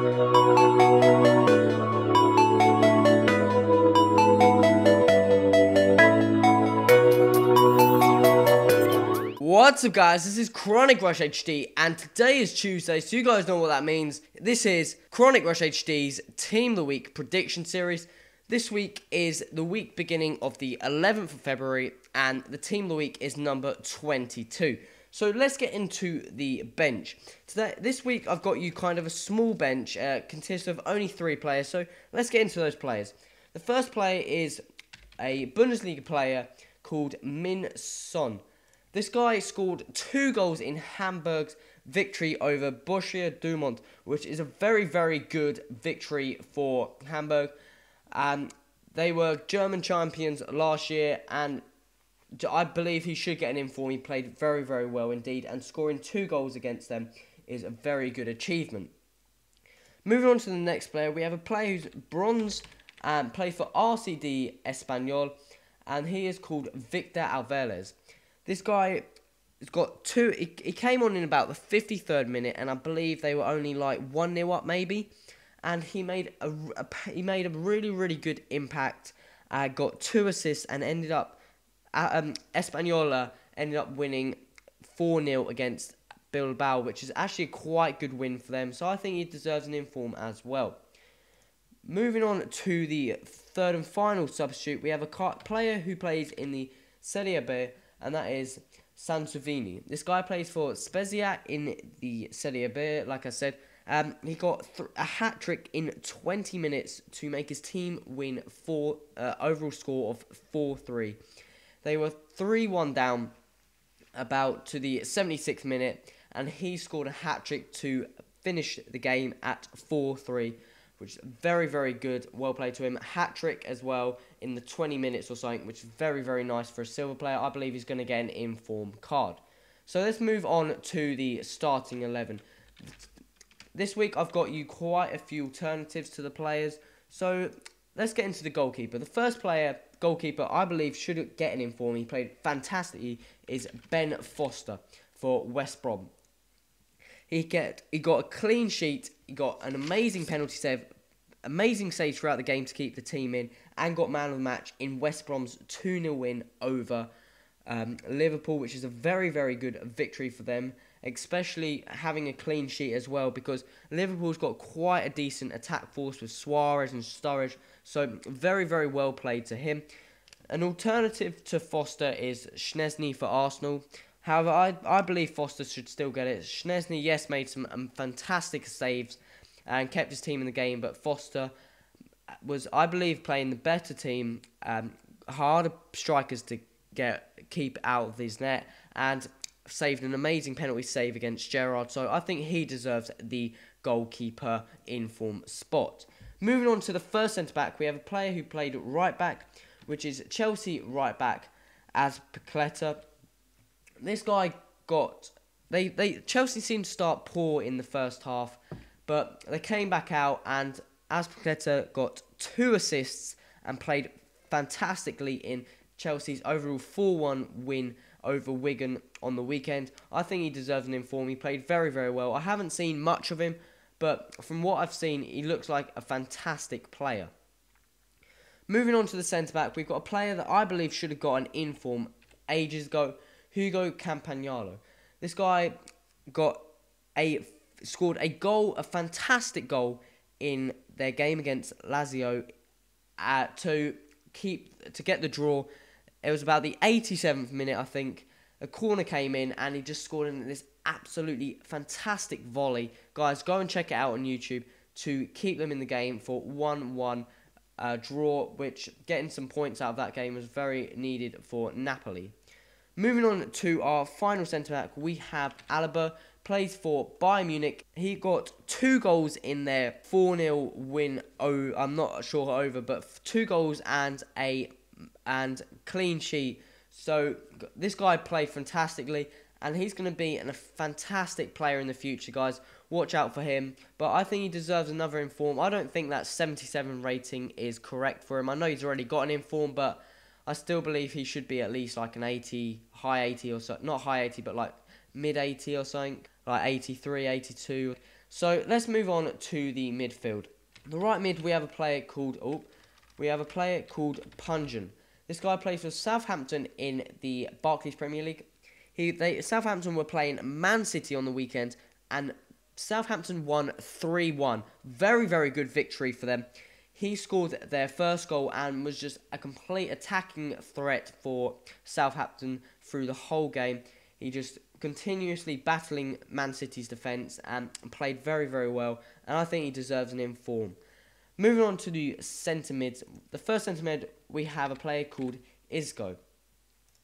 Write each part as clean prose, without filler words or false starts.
What's up guys, this is Chronic Rush HD and today is Tuesday, so you guys know what that means. This is Chronic Rush HD's Team of the Week prediction series. This week is the week beginning of the 11th of February and the Team of the Week is number 22. So let's get into the bench. This week I've got you kind of a small bench, consists of only 3 players, so let's get into those players. The first player is a Bundesliga player called Min Son. This guy scored 2 goals in Hamburg's victory over Borussia Dortmund, which is a very, very good victory for Hamburg. They were German champions last year, and I believe he should get an inform. He played very, very well indeed, and scoring 2 goals against them is a very good achievement. Moving on to the next player, we have a player who's bronze and played for RCD Espanyol, and he is called Victor Alvarez. This guy has got 2. He came on in about the 53rd minute, and I believe they were only like 1-0 up, maybe. And he made a really, really good impact. Got 2 assists and ended up Espanyol ended up winning 4-0 against Bilbao, which is actually a quite good win for them. So I think he deserves an inform as well. Moving on to the third and final substitute, we have a player who plays in the Serie B, and that is Sansovini. This guy plays for Spezia in the Serie B, like I said. He got a hat-trick in 20 minutes to make his team win overall score of 4-3. They were 3-1 down about to the 76th minute, and he scored a hat-trick to finish the game at 4-3. Which is very, very good. Well played to him. Hat-trick as well in the 20 minutes or something, which is very, very nice for a silver player. I believe he's going to get an inform card. So let's move on to the starting 11. This week I've got you quite a few alternatives to the players. So let's get into the goalkeeper. The first goalkeeper, I believe should get an inform. He played fantastically, is Ben Foster for West Brom. He got a clean sheet, he got an amazing penalty save, amazing saves throughout the game to keep the team in, and got man of the match in West Brom's 2-0 win over Liverpool, which is a very, very good victory for them, especially having a clean sheet as well, because Liverpool's got quite a decent attack force with Suarez and Sturridge, so very, very well played to him. An alternative to Foster is Szczesny for Arsenal. However, I believe Foster should still get it. Szczesny, yes, made some fantastic saves and kept his team in the game, but Foster was, I believe, playing the better team, harder strikers to keep out of his net, and saved an amazing penalty save against Gerrard. So I think he deserves the goalkeeper inform spot. Moving on to the first centre-back, we have a player who played right-back, which is Chelsea right-back as Pacletta. This guy got... Chelsea seemed to start poor in the first half, but they came back out, and Azpilicueta got 2 assists and played fantastically in Chelsea's overall 4-1 win over Wigan on the weekend. I think he deserves an inform. He played very, very well. I haven't seen much of him, but from what I've seen, he looks like a fantastic player. Moving on to the centre-back, we've got a player that I believe should have got an inform ages ago, Hugo Campagnolo. This guy scored a goal, a fantastic goal in their game against Lazio to get the draw. It was about the 87th minute, I think. A corner came in and he just scored in this absolutely fantastic volley. Guys, go and check it out on YouTube to keep them in the game for 1-1 draw, which getting some points out of that game was very needed for Napoli. Moving on to our final centre-back, we have Alaba, plays for Bayern Munich. He got 2 goals in their 4-0 win. I'm not sure over, but 2 goals and clean sheet. So this guy played fantastically, and he's going to be a fantastic player in the future, guys. Watch out for him. But I think he deserves another inform. I don't think that 77 rating is correct for him. I know he's already got an inform, but I still believe he should be at least like an 80, high 80 or so. Not high 80, but like mid 80 or something. Like 83, 82. So let's move on to the midfield. The right mid, we have a player called Punjan. This guy plays for Southampton in the Barclays Premier League. Southampton were playing Man City on the weekend, and Southampton won 3-1. Very, very good victory for them. He scored their first goal and was just a complete attacking threat for Southampton through the whole game. He just continuously battling Man City's defence and played very, very well. And I think he deserves an inform. Moving on to the centre mids. The first centre mid, we have a player called Isco.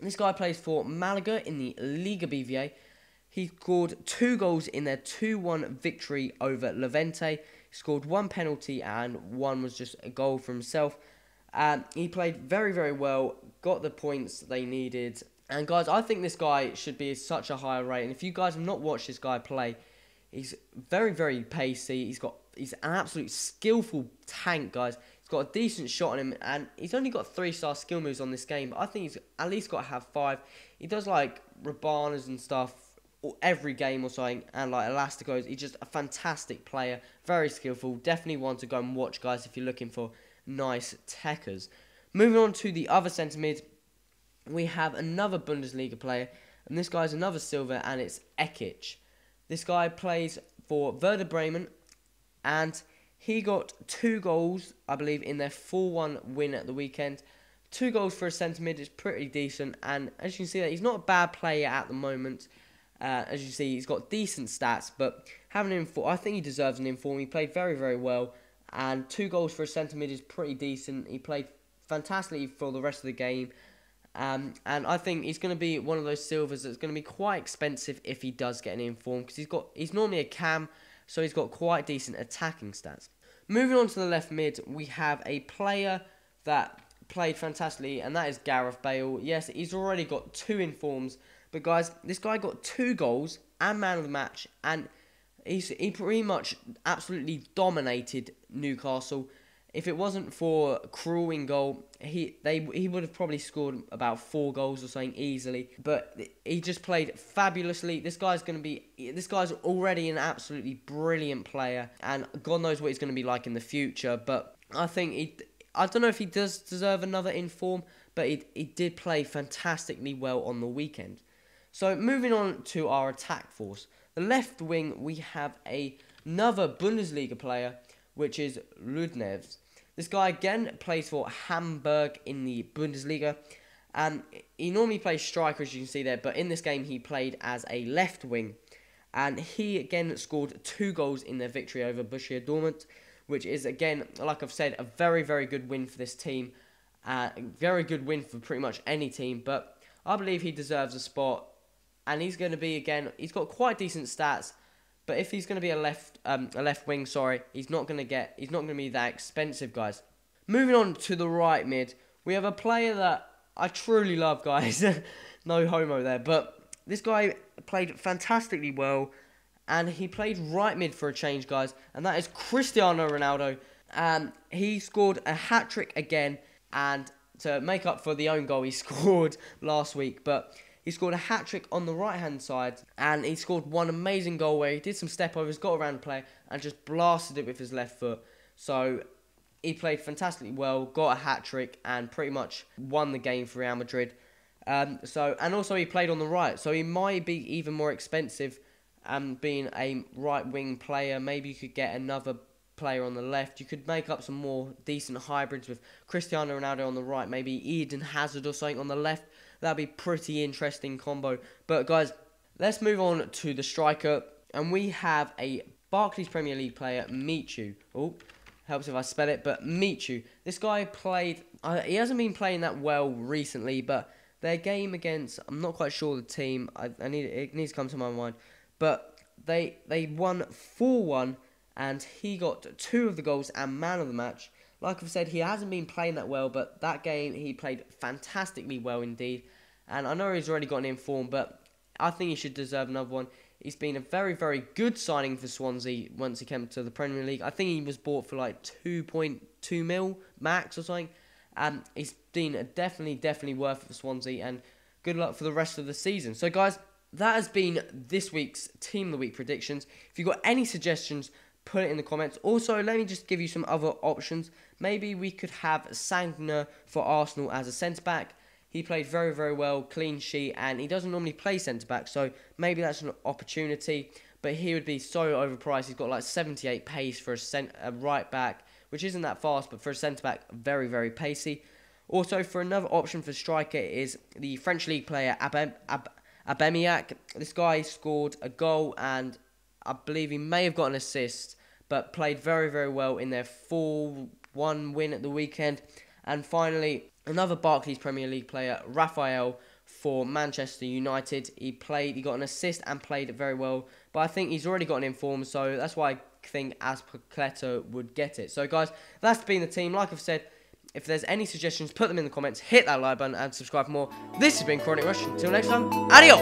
This guy plays for Malaga in the Liga BVA. He scored 2 goals in their 2-1 victory over Levante. He scored 1 penalty and 1 was just a goal for himself. He played very, very well, got the points they needed. And guys, I think this guy should be such a higher rate. And if you guys have not watched this guy play, he's very, very pacey. He's an absolute skillful tank, guys. He's got a decent shot on him, and he's only got 3-star skill moves on this game, but I think he's at least got to have 5. He does like Rabanas and stuff every game or something, and like Elasticos. He's just a fantastic player, very skillful. Definitely one to go and watch, guys, if you're looking for nice techers. Moving on to the other centre mid, we have another Bundesliga player, and this guy's another silver, and it's Ekic. This guy plays for Werder Bremen, and he got 2 goals, I believe, in their 4-1 win at the weekend. 2 goals for a centre mid is pretty decent, and as you can see, he's not a bad player at the moment. As you see, he's got decent stats, but having him I think he deserves an inform. He played very, very well, and 2 goals for a centre mid is pretty decent. He played fantastically for the rest of the game, and I think he's going to be one of those silvers that's going to be quite expensive if he does get an inform, because he's normally a cam, so he's got quite decent attacking stats. Moving on to the left mid, we have a player that played fantastically, and that is Gareth Bale. Yes, he's already got 2 informs, but guys, this guy got 2 goals and man of the match, and he pretty much absolutely dominated Newcastle. If it wasn't for Krul in goal, he would have probably scored about 4 goals or something easily. But he just played fabulously. This guy's already an absolutely brilliant player, and God knows what he's going to be like in the future. But I think I don't know if he does deserve another inform, but he did play fantastically well on the weekend. So moving on to our attack force. The left wing, we have another Bundesliga player, which is Ludnevs. This guy again plays for Hamburg in the Bundesliga. He normally plays striker, as you can see there, but in this game he played as a left wing. And he again scored 2 goals in their victory over Borussia Dortmund, which is again, like I've said, a very, very good win for this team. Very good win for pretty much any team, but I believe he deserves a spot. And he's going to be, again, he's got quite decent stats. But if he's going to be a left wing, he's not going to be that expensive, guys. Moving on to the right mid, we have a player that I truly love, guys. No homo there, but this guy played fantastically well, and he played right mid for a change, guys, and that is Cristiano Ronaldo. He scored a hat-trick again, and to make up for the own goal he scored last week, but he scored a hat-trick on the right-hand side, and he scored 1 amazing goal where he did some step-overs, got around the player, and just blasted it with his left foot. So he played fantastically well, got a hat-trick, and pretty much won the game for Real Madrid. And also he played on the right, so he might be even more expensive being a right-wing player. Maybe you could get another player on the left. You could make up some more decent hybrids with Cristiano Ronaldo on the right, maybe Eden Hazard or something on the left. That'd be pretty interesting combo. But guys, let's move on to the striker, and we have a Barclays Premier League player, Michu. Oh, helps if I spell it, but Michu. This guy played. He hasn't been playing that well recently, but their game against, I'm not quite sure the team. It needs to come to my mind, but they won 4-1, and he got 2 of the goals and man of the match. Like I've said, he hasn't been playing that well, but that game he played fantastically well indeed. And I know he's already got an inform, but I think he should deserve another one. He's been a very, very good signing for Swansea once he came to the Premier League. I think he was bought for like 2.2 mil max or something. He's been definitely worth it for Swansea, and good luck for the rest of the season. So guys, that has been this week's Team of the Week predictions. If you've got any suggestions, put it in the comments. Also, let me just give you some other options. Maybe we could have Sangner for Arsenal as a centre-back. He played very, very well, clean sheet, and he doesn't normally play centre-back, so maybe that's an opportunity. But he would be so overpriced. He's got like 78 pace for a right-back, which isn't that fast, but for a centre-back, very, very pacey. Also, for another option for striker is the French league player Aubameyang. This guy scored a goal, and I believe he may have got an assist, but played very, very well in their 4-1 win at the weekend. And finally, another Barclays Premier League player, Raphael, for Manchester United. He got an assist and played very well, but I think he's already got an inform, so that's why I think Azpilicueta would get it. So guys, that's been the team. Like I've said, if there's any suggestions, put them in the comments, hit that like button and subscribe for more. This has been Chronic Rush. Until next time, adios!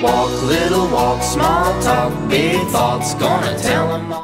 Walk, little walk, small talk, big thoughts, gonna tell them all.